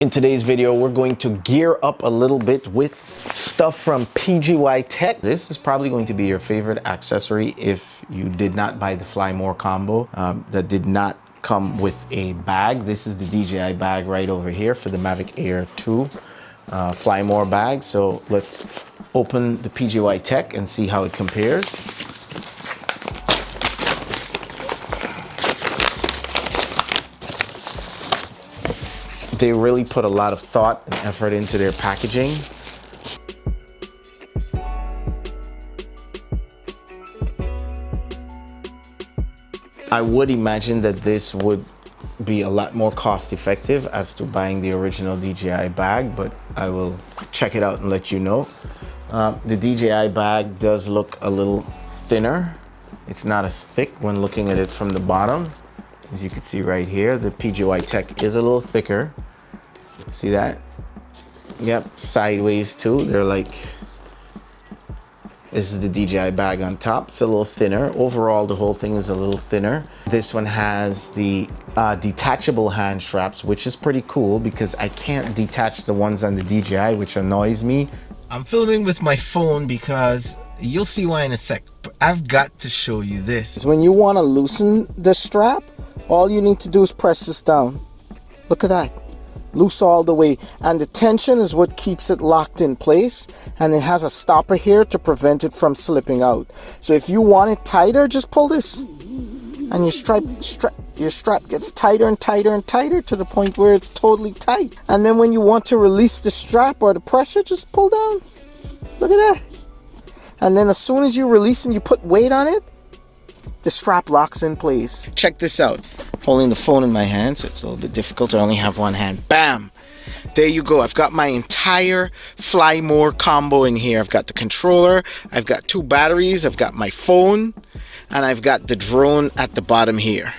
In today's video, we're going to gear up a little bit with stuff from PGYTECH. This is probably going to be your favorite accessory if you did not buy the Fly More combo that did not come with a bag. This is the DJI bag right over here for the Mavic Air 2 Fly More bag. So let's open the PGYTECH and see how it compares. They really put a lot of thought and effort into their packaging. I would imagine that this would be a lot more cost effective as to buying the original DJI bag, but I will check it out and let you know. The DJI bag does look a little thinner. It's not as thick when looking at it from the bottom. As you can see right here, the PGYTECH is a little thicker. See that? Yep, sideways too. They're like, this is the DJI bag on top. It's a little thinner. Overall, the whole thing is a little thinner. This one has the detachable hand straps, which is pretty cool because I can't detach the ones on the DJI, which annoys me. I'm filming with my phone because you'll see why in a sec, but I've got to show you this. When you want to loosen the strap, all you need to do is press this down. Look at that. Loose all the way, and the tension is what keeps it locked in place, and it has a stopper here to prevent it from slipping out. So if you want it tighter, just pull this and your strap gets tighter and tighter and tighter to the point where it's totally tight. And then when you want to release the strap or the pressure, just pull down. Look at that. And then as soon as you release and you put weight on it, the strap locks in place. Check this out. Holding the phone in my hand, so it's a little bit difficult. I only have one hand. Bam! There you go. I've got my entire Fly More combo in here. I've got the controller, I've got 2 batteries, I've got my phone, and I've got the drone at the bottom here.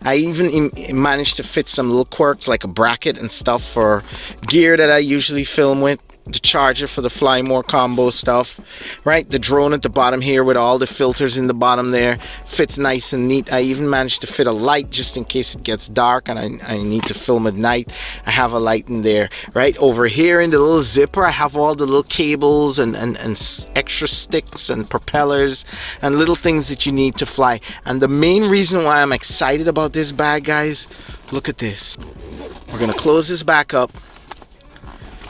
I even managed to fit some little quirks like a bracket and stuff for gear that I usually film with. The charger for the Fly More combo stuff, right? The drone at the bottom here with all the filters in the bottom there fits nice and neat. I even managed to fit a light just in case it gets dark and I need to film at night. I have a light in there, right? Over here in the little zipper, I have all the little cables and extra sticks and propellers and little things that you need to fly. And the main reason why I'm excited about this bag, guys, look at this. We're gonna close this back up,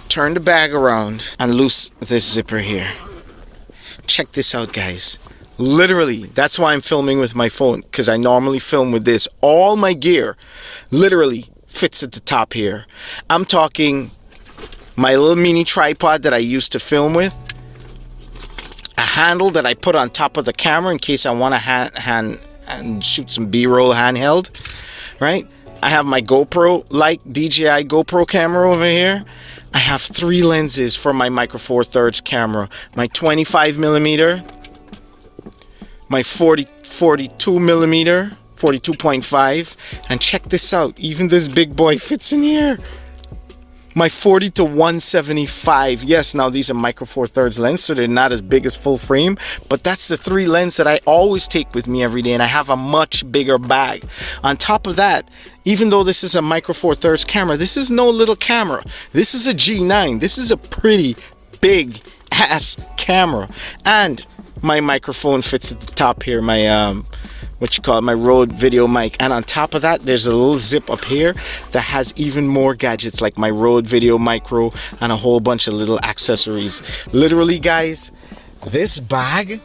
turn the bag around, and loose this zipper here. Check this out, guys. Literally, that's why I'm filming with my phone, because I normally film with this. All my gear literally fits at the top here. I'm talking my little mini tripod that I used to film with, a handle that I put on top of the camera in case I want to hand and shoot some B-roll handheld, right? I have my GoPro, like DJI GoPro camera over here. I have 3 lenses for my Micro Four Thirds camera. My 25mm, my 42mm, 42.5, and check this out. Even this big boy fits in here. My 40 to 175. Yes, now these are Micro Four Thirds lens, so they're not as big as full frame, but that's the 3 lenses that I always take with me every day, and I have a much bigger bag. On top of that, even though this is a Micro Four Thirds camera, this is no little camera. This is a G9. This is a pretty big ass camera, and my microphone fits at the top here. My my Rode video mic, and on top of that there's a little zip up here that has even more gadgets like my Rode Video Micro and a whole bunch of little accessories. Literally, guys, this bag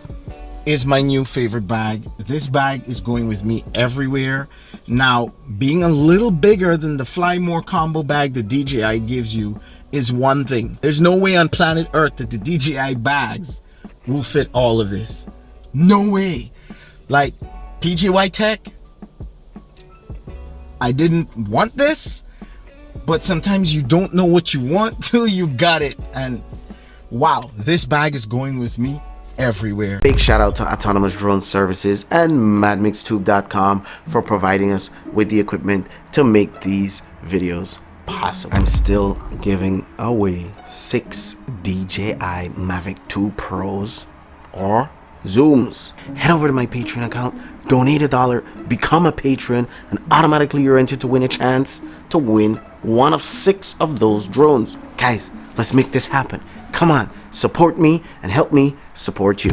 is my new favorite bag. This bag is going with me everywhere. Now, being a little bigger than the Fly More combo bag the DJI gives you is one thing. There's no way on planet Earth that the DJI bags will fit all of this. No way. Like PGYTECH, I didn't want this, but sometimes you don't know what you want till you got it. And wow, this bag is going with me everywhere. Big shout out to Autonomous Drone Services and madmixtube.com for providing us with the equipment to make these videos possible. I'm still giving away 6 DJI Mavic 2 Pros or Zooms. Head over to my Patreon account, donate $1, become a patron, and automatically you're entered to win a chance to win one of 6 of those drones. Guys, let's make this happen. Come on, support me and help me support you.